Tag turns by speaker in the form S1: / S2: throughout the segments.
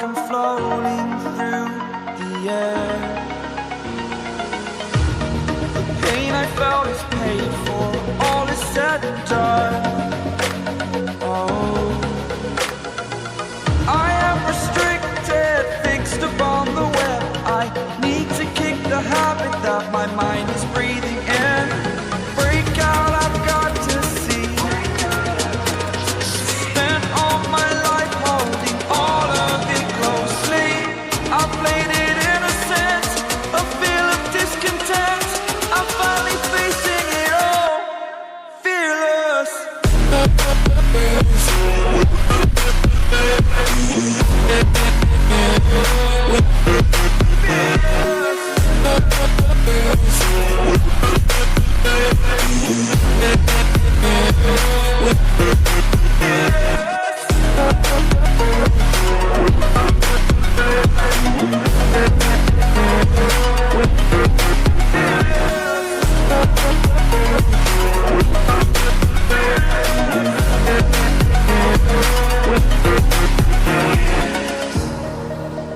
S1: like I'm floating through the air. The pain I felt is paid for, all is said and done. Oh, I am restricted, fixed upon the web. I need to kick the habit that my mind is breathing in. Break out, I've got to see. Spent all my life holding all of it closely. I played it innocent, a feel of discontent. I'm finally facing it all, fearless.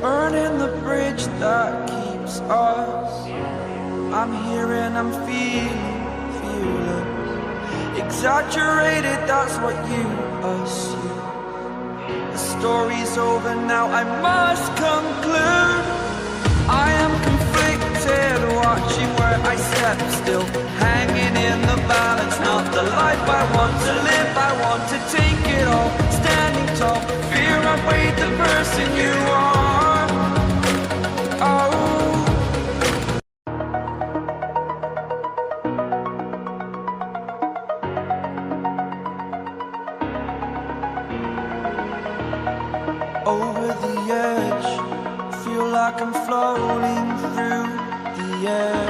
S1: Burning the bridge that keeps us. I'm here and I'm feeling fearless. Exaggerated, that's what you assume. The story's over now, I must conclude. I am conflicted, watching where I step still, hanging in the balance. Not the life I want to live, I want to take it all. Standing tall, fear I weighed the person you are. Oh, over the edge, feel like I'm floating through the air.